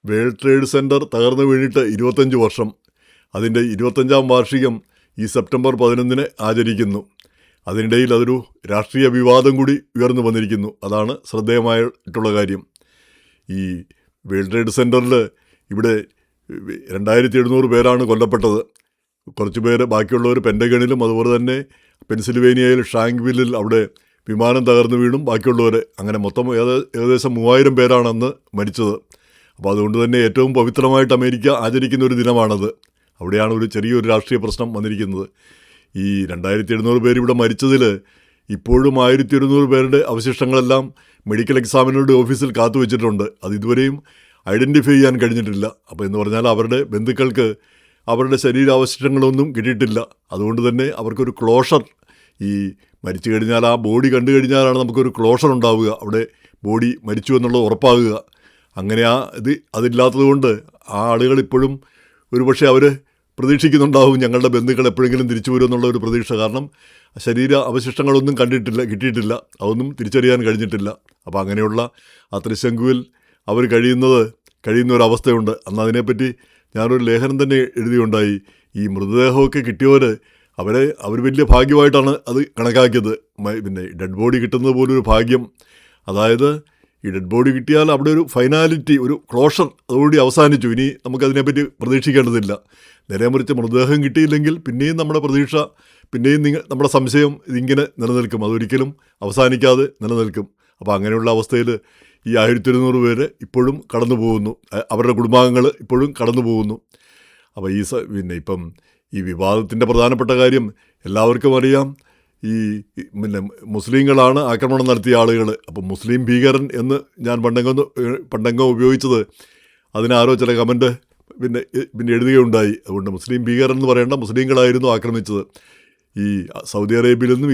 World trade centre തകർന്നു വീണിട്ട് 25 വർഷം. അതിൻ്റെ 25ാം വാർഷികം ഈ സെപ്റ്റംബർ 11 ആചരിക്കുന്നു. അതിനിടയിൽ അതൊരു രാഷ്ട്രീയ വിവാദം കൂടി ഉയർന്നു വന്നിരിക്കുന്നു. അതാണ് ശ്രദ്ധേയമായിട്ടുള്ള കാര്യം. ഈ വേൾഡ് ട്രേഡ് സെൻറ്ററിൽ ഇവിടെ 2700 പേരാണ് കൊല്ലപ്പെട്ടത്. കുറച്ച് പേര്, ബാക്കിയുള്ളവർ പെൻറ്റഗണിലും അതുപോലെ തന്നെ പെൻസിൽവേനിയയിൽ ഷാങ്ക്വില്ലിൽ അവിടെ വിമാനം തകർന്നു വീണും ബാക്കിയുള്ളവർ, അങ്ങനെ മൊത്തം ഏകദേശം 3000 പേരാണ് അന്ന് മരിച്ചത്. അപ്പോൾ അതുകൊണ്ട് തന്നെ ഏറ്റവും പവിത്രമായിട്ട് അമേരിക്ക ആചരിക്കുന്ന ഒരു ദിനമാണത്. അവിടെയാണ് ഒരു ചെറിയൊരു രാഷ്ട്രീയ പ്രശ്നം വന്നിരിക്കുന്നത്. ഈ 2700 പേര് ഇവിടെ മരിച്ചതിൽ ഇപ്പോഴും 1200 പേരുടെ അവശിഷ്ടങ്ങളെല്ലാം മെഡിക്കൽ എക്സാമിനറുടെ ഓഫീസിൽ കാത്തുവെച്ചിട്ടുണ്ട്. അത് ഇതുവരെയും ഐഡൻറ്റിഫൈ ചെയ്യാൻ കഴിഞ്ഞിട്ടില്ല. അപ്പോൾ എന്ന് പറഞ്ഞാൽ അവരുടെ ബന്ധുക്കൾക്ക് അവരുടെ ശരീരാവശിഷ്ടങ്ങളൊന്നും കിട്ടിയിട്ടില്ല. അതുകൊണ്ട് തന്നെ അവർക്കൊരു ക്ലോഷർ, ഈ മരിച്ചു കഴിഞ്ഞാൽ ആ ബോഡി കണ്ടു കഴിഞ്ഞാലാണ് നമുക്കൊരു ക്ലോഷർ ഉണ്ടാവുക, അവിടെ ബോഡി മരിച്ചു എന്നുള്ളത് ഉറപ്പാകുക. അങ്ങനെ അതില്ലാത്തത് കൊണ്ട് ആ ആളുകൾ ഇപ്പോഴും ഒരുപക്ഷെ അവർ പ്രതീക്ഷിക്കുന്നുണ്ടാവും ഞങ്ങളുടെ ബന്ധുക്കൾ എപ്പോഴെങ്കിലും തിരിച്ചു വരുമെന്നുള്ള ഒരു പ്രതീക്ഷ. കാരണം ശരീര അവശിഷ്ടങ്ങളൊന്നും കിട്ടിയിട്ടില്ല, അതൊന്നും തിരിച്ചറിയാൻ കഴിഞ്ഞിട്ടില്ല. അപ്പോൾ അങ്ങനെയുള്ള ആ ത്രിശങ്കുവിൽ അവർ കഴിയുന്ന ഒരവസ്ഥയുണ്ട്. അന്ന് അതിനെപ്പറ്റി ഞാനൊരു ലേഖനം തന്നെ എഴുതിയുണ്ടായി. ഈ മൃതദേഹമൊക്കെ കിട്ടിയവർ അവർ വലിയ ഭാഗ്യമായിട്ടാണ് അത് കണക്കാക്കിയത്. പിന്നെ ഡെഡ് ബോഡി കിട്ടുന്നത് പോലൊരു ഭാഗ്യം. അതായത് ഈ ഡെഡ് ബോഡി കിട്ടിയാൽ അവിടെ ഒരു ഫൈനാലിറ്റി, ഒരു ക്ലോഷർ അതോടുകൂടി അവസാനിച്ചു. ഇനി നമുക്കതിനെപ്പറ്റി പ്രതീക്ഷിക്കേണ്ടതില്ല. നേരെ മറിച്ച് മൃതദേഹം കിട്ടിയില്ലെങ്കിൽ പിന്നെയും നമ്മുടെ പ്രതീക്ഷ, പിന്നെയും നമ്മുടെ സംശയം ഇതിങ്ങനെ നിലനിൽക്കും. അതൊരിക്കലും അവസാനിക്കാതെ നിലനിൽക്കും. അപ്പോൾ അങ്ങനെയുള്ള അവസ്ഥയിൽ ഈ 1200 പേര് ഇപ്പോഴും കടന്നു പോകുന്നു, അവരുടെ കുടുംബാംഗങ്ങൾ ഇപ്പോഴും കടന്നു പോകുന്നു. അപ്പോൾ പിന്നെ ഇപ്പം ഈ വിവാദത്തിൻ്റെ പ്രധാനപ്പെട്ട കാര്യം എല്ലാവർക്കും അറിയാം. ഈ മുസ്ലിങ്ങളാണ് ആക്രമണം നടത്തിയ ആളുകൾ. അപ്പോൾ മുസ്ലിം ഭീകരൻ എന്ന് ഞാൻ പണ്ടെങ്ങോ ഉപയോഗിച്ചത്, അതിനാരോ ചില കമൻറ്റ് പിന്നെ എഴുതുകയുണ്ടായി. അതുകൊണ്ട് മുസ്ലിം ഭീകരൻ എന്ന് പറയേണ്ട, മുസ്ലിങ്ങളായിരുന്നു ആക്രമിച്ചത്. ഈ സൗദി അറേബ്യയിൽ നിന്നും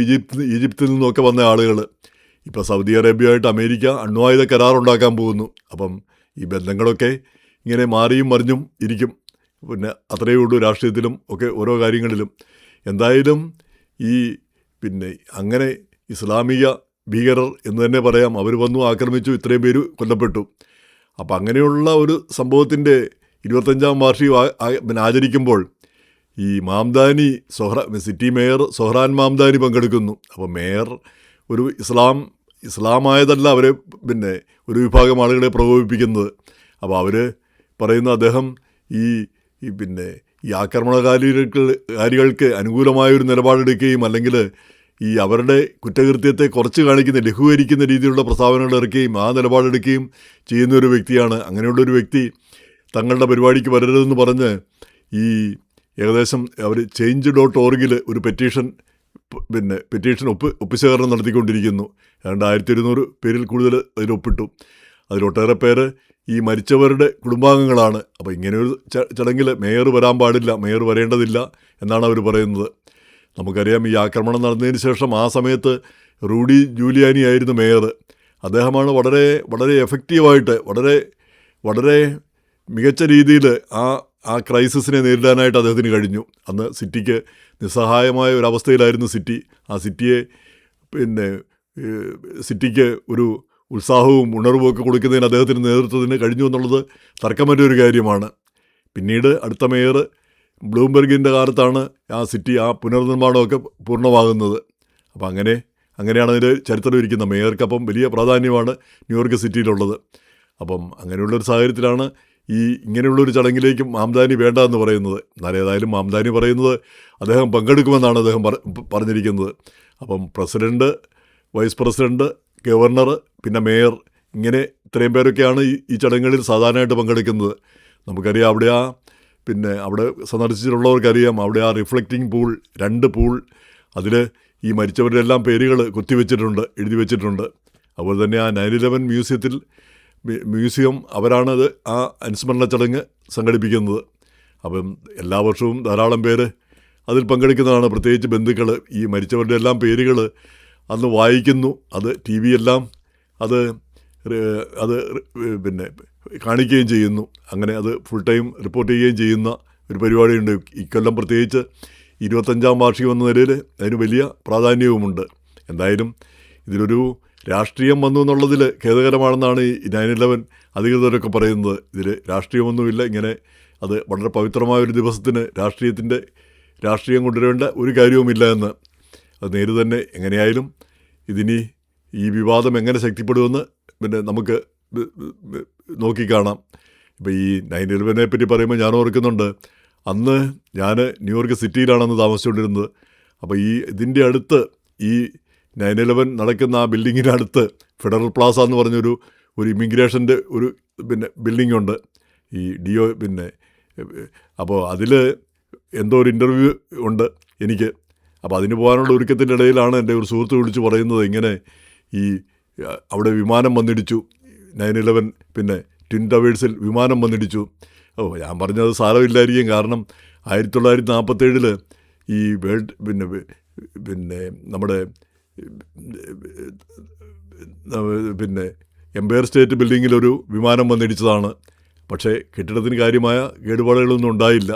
ഈജിപ്തിൽ നിന്നുമൊക്കെ വന്ന ആളുകൾ. ഇപ്പോൾ സൗദി അറേബ്യയായിട്ട് അമേരിക്ക അണ്വായുധ കരാറുണ്ടാക്കാൻ പോകുന്നു. അപ്പം ഈ ബന്ധങ്ങളൊക്കെ ഇങ്ങനെ മാറിയും മറിഞ്ഞും ഇരിക്കും. പിന്നെ അത്രയേ ഉള്ളൂ രാഷ്ട്രീയത്തിലും ഒക്കെ ഓരോ കാര്യങ്ങളിലും. എന്തായാലും പിന്നെ അങ്ങനെ ഇസ്ലാമിക ഭീകരർ എന്ന് തന്നെ പറയാം. അവർ വന്നു ആക്രമിച്ചു, ഇത്രയും പേര് കൊല്ലപ്പെട്ടു. അപ്പം അങ്ങനെയുള്ള ഒരു സംഭവത്തിൻ്റെ 25ാം വാർഷികം ആചരിക്കുമ്പോൾ ഈ Mamdani city mayor Zohran Mamdani പങ്കെടുക്കുന്നു. അപ്പോൾ മേയർ ഒരു ഇസ്ലാമായതല്ല അവരെ പിന്നെ ഒരു വിഭാഗം ആളുകളെ പ്രകോപിപ്പിക്കുന്നത്. അപ്പോൾ അവർ പറയുന്ന അദ്ദേഹം പിന്നെ ഈ ആക്രമണകാരികൾക്ക് അനുകൂലമായൊരു നിലപാടെടുക്കുകയും അല്ലെങ്കിൽ ഈ അവരുടെ കുറ്റകൃത്യത്തെ കുറച്ച് കാണിക്കുന്ന, ലഘൂകരിക്കുന്ന രീതിയിലുള്ള പ്രസ്താവനകൾ ഇറക്കുകയും ആ നിലപാടെടുക്കുകയും ചെയ്യുന്ന ഒരു വ്യക്തിയാണ്. അങ്ങനെയുള്ളൊരു വ്യക്തി തങ്ങളുടെ പരിപാടിക്ക് വരരുതെന്ന് പറഞ്ഞ് ഏകദേശം അവർ change.org ഒരു പെറ്റീഷൻ ഒപ്പുശേഖരണം നടത്തിക്കൊണ്ടിരിക്കുന്നു. ഏതാണ്ട് 1200 പേരിൽ കൂടുതൽ അതിലൊപ്പിട്ടു. അതിലൊട്ടേറെ പേര് ഈ മരിച്ചവരുടെ കുടുംബാംഗങ്ങളാണ്. അപ്പോൾ ഇങ്ങനെയൊരു ചടങ്ങിൽ മേയർ വരാൻ പാടില്ല, മേയർ വരേണ്ടതില്ല എന്നാണ് അവർ പറയുന്നത്. നമുക്കറിയാം ഈ ആക്രമണം നടന്നതിന് ശേഷം ആ സമയത്ത് റൂഡി ജൂലിയാനി ആയിരുന്നു മേയർ. അദ്ദേഹമാണ് വളരെ വളരെ എഫക്റ്റീവായിട്ട് വളരെ മികച്ച രീതിയിൽ ആ ക്രൈസിസിനെ നേരിടാനായിട്ട് അദ്ദേഹത്തിന് കഴിഞ്ഞു. അന്ന് സിറ്റിക്ക് നിസ്സഹായമായ ഒരവസ്ഥയിലായിരുന്നു സിറ്റി. ആ സിറ്റിക്ക് ഒരു ഉത്സാഹവും ഉണർവും ഒക്കെ കൊടുക്കുന്നതിന് അദ്ദേഹത്തിൻ്റെ നേതൃത്വത്തിന് കഴിഞ്ഞു എന്നുള്ളത് തർക്കമറ്റ ഒരു കാര്യമാണ്. പിന്നീട് അടുത്ത മേയർ ബ്ലൂംബെർഗിൻ്റെ കാലത്താണ് ആ പുനർനിർമ്മാണമൊക്കെ പൂർണ്ണമാകുന്നത്. അപ്പോൾ അങ്ങനെയാണ് അതിൻ്റെ ചരിത്രം ഇരിക്കുന്നത്. മേയർക്കപ്പം വലിയ പ്രാധാന്യമാണ് ന്യൂയോർക്ക് സിറ്റിയിലുള്ളത്. അപ്പം അങ്ങനെയുള്ളൊരു സാഹചര്യത്തിലാണ് ഇങ്ങനെയുള്ളൊരു ചടങ്ങിലേക്കും മാംദാനി വേണ്ട എന്ന് പറയുന്നത്. എന്നാൽ ഏതായാലും മാംദാനി പറയുന്നത് അദ്ദേഹം പങ്കെടുക്കുമെന്നാണ് അദ്ദേഹം പറഞ്ഞിരിക്കുന്നത്. അപ്പം പ്രസിഡൻറ്റ്, വൈസ് പ്രസിഡൻറ്റ്, ഗവർണർ, പിന്നെ മേയർ, ഇങ്ങനെ ഇത്രയും പേരൊക്കെയാണ് ഈ ചടങ്ങുകളിൽ സാധാരണയായിട്ട് പങ്കെടുക്കുന്നത്. നമുക്കറിയാം അവിടെ സന്ദർശിച്ചിട്ടുള്ളവർക്കറിയാം, അവിടെ ആ റിഫ്ലക്റ്റിംഗ് പൂൾ, 2 പൂൾ, അതിൽ ഈ മരിച്ചവരുടെ എല്ലാം പേരുകൾ എഴുതി വെച്ചിട്ടുണ്ട്. അതുപോലെ തന്നെ ആ 9/11 മ്യൂസിയം അവരാണത് ആ അനുസ്മരണ ചടങ്ങ് സംഘടിപ്പിക്കുന്നത്. അപ്പം എല്ലാ വർഷവും ധാരാളം പേര് അതിൽ പങ്കെടുക്കുന്നതാണ്. പ്രത്യേകിച്ച് ബന്ധുക്കൾ ഈ മരിച്ചവരുടെ എല്ലാം പേരുകൾ അന്ന് വായിക്കുന്നു. അത് TV എല്ലാം അത് പിന്നെ കാണിക്കുകയും ചെയ്യുന്നു. അങ്ങനെ അത് ഫുൾ ടൈം റിപ്പോർട്ട് ചെയ്യുകയും ചെയ്യുന്ന ഒരു പരിപാടിയുണ്ട്. ഇക്കൊല്ലം പ്രത്യേകിച്ച് 25ാം വാർഷികം എന്ന നിലയിൽ അതിന് വലിയ പ്രാധാന്യവുമുണ്ട്. എന്തായാലും ഇതിലൊരു രാഷ്ട്രീയം വന്നു എന്നുള്ളതിൽ ഖേദകരമാണെന്നാണ് ഈ 9/11 അധികൃതരൊക്കെ പറയുന്നത് ഇതിൽ രാഷ്ട്രീയമൊന്നുമില്ല, ഇങ്ങനെ അത് വളരെ പവിത്രമായൊരു ദിവസത്തിന് രാഷ്ട്രീയം കൊണ്ടുവരേണ്ട ഒരു കാര്യവുമില്ല എന്ന്. അത് നേര് തന്നെ. എങ്ങനെയായാലും ഇതിനി ഈ വിവാദം എങ്ങനെ ശക്തിപ്പെടുമെന്ന് പിന്നെ നമുക്ക് നോക്കിക്കാണാം. ഇപ്പോൾ ഈ 9/11 പറ്റി പറയുമ്പോൾ ഞാൻ ഓർക്കുന്നുണ്ട്, അന്ന് ഞാൻ ന്യൂയോർക്ക് സിറ്റിയിലാണെന്ന് താമസിച്ചുകൊണ്ടിരുന്നത്. അപ്പോൾ ഇതിൻ്റെ അടുത്ത് ഈ 9/11 നടക്കുന്ന ആ ബിൽഡിങ്ങിനടുത്ത് ഫെഡറൽ പ്ലാസ എന്ന് പറഞ്ഞൊരു ഇമിഗ്രേഷൻ്റെ ഒരു ബിൽഡിങ്ങുണ്ട്, ഈ DO. അപ്പോൾ അതിൽ എന്തോ ഒരു ഇൻ്റർവ്യൂ ഉണ്ട് എനിക്ക്. അപ്പോൾ അതിന് പോകാനുള്ള ഒരുക്കത്തിൻ്റെ ഇടയിലാണ് എൻ്റെ ഒരു സുഹൃത്ത് വിളിച്ച് പറയുന്നത്, ഇങ്ങനെ അവിടെ വിമാനം വന്നിടിച്ചു, 9/11 ട്വിൻ ടവേഴ്സിൽ വിമാനം വന്നിടിച്ചു. ഞാൻ പറഞ്ഞത് സാരമില്ലായിരിക്കും, കാരണം 1947 ഈ വേൾഡ് നമ്മുടെ എംപയർ സ്റ്റേറ്റ് ബിൽഡിങ്ങിലൊരു വിമാനം വന്നിടിച്ചതാണ്. പക്ഷേ കെട്ടിടത്തിന് കാര്യമായ കേടുപാടുകളൊന്നും ഉണ്ടായില്ല.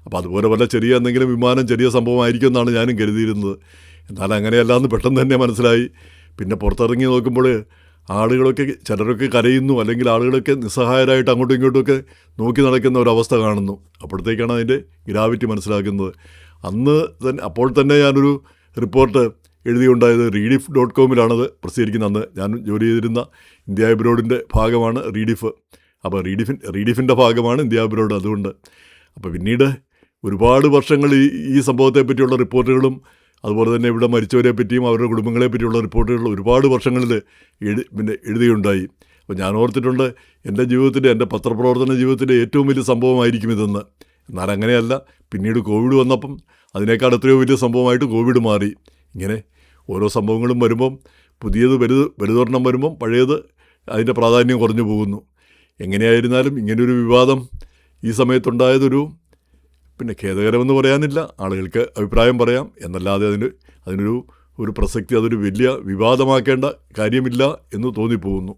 അപ്പോൾ അതുപോലെ വല്ല എന്തെങ്കിലും വിമാനം ചെറിയ സംഭവമായിരിക്കും എന്നാണ് ഞാനും കരുതിയിരുന്നത്. എന്നാൽ അങ്ങനെയല്ലാന്ന് പെട്ടെന്ന് തന്നെ മനസ്സിലായി. പിന്നെ പുറത്തിറങ്ങി നോക്കുമ്പോൾ ചിലരൊക്കെ കരയുന്നു, അല്ലെങ്കിൽ ആളുകളൊക്കെ നിസ്സഹായരായിട്ട് അങ്ങോട്ടും ഇങ്ങോട്ടുമൊക്കെ നോക്കി നടക്കുന്ന ഒരവസ്ഥ കാണുന്നു. അപ്പോഴത്തേക്കാണ് അതിൻ്റെ ഗ്രാവിറ്റി മനസ്സിലാക്കുന്നത്. അപ്പോൾ തന്നെ ഞാനൊരു റിപ്പോർട്ട് എഴുതിയുണ്ടായത് rediff.comലാണത് പ്രസിദ്ധീകരിക്കുന്നത്. അന്ന് ഞാൻ ജോലി ചെയ്തിരുന്ന ഇന്ത്യ അബ്രോഡിൻ്റെ ഭാഗമാണ് റീഡിഫ്. അപ്പോൾ റീഡിഫിൻ്റെ ഭാഗമാണ് ഇന്ത്യ അബ്രോഡ്. അതുകൊണ്ട് അപ്പോൾ പിന്നീട് ഒരുപാട് വർഷങ്ങൾ ഈ സംഭവത്തെ പറ്റിയുള്ള റിപ്പോർട്ടുകളും അതുപോലെ തന്നെ ഇവിടെ മരിച്ചവരെ പറ്റിയും അവരുടെ കുടുംബങ്ങളെ പറ്റിയുള്ള റിപ്പോർട്ടുകൾ ഒരുപാട് വർഷങ്ങളിൽ എഴുതിയുണ്ടായി. അപ്പോൾ ഞാൻ ഓർത്തിട്ടുണ്ട്, എൻ്റെ പത്രപ്രവർത്തന ജീവിതത്തിൻ്റെ ഏറ്റവും വലിയ സംഭവമായിരിക്കും ഇതെന്ന്. എന്നാൽ അങ്ങനെയല്ല. പിന്നീട് കോവിഡ് വന്നപ്പം അതിനേക്കാൾ എത്രയോ വലിയ സംഭവമായിട്ട് കോവിഡ് മാറി. ഇങ്ങനെ ഓരോ സംഭവങ്ങളും വരുമ്പം പുതിയത് വലുതൊരെണ്ണം വരുമ്പം പഴയത് അതിൻ്റെ പ്രാധാന്യം കുറഞ്ഞു പോകുന്നു. എങ്ങനെയായിരുന്നാലും ഇങ്ങനൊരു വിവാദം ഈ സമയത്തുണ്ടായതൊരു ഖേദകരമെന്ന് പറയാനില്ല, ആളുകൾക്ക് അഭിപ്രായം പറയാം എന്നല്ലാതെ അതിനൊരു പ്രസക്തി, അതൊരു വലിയ വിവാദമാക്കേണ്ട കാര്യമില്ല എന്ന് തോന്നിപ്പോകുന്നു.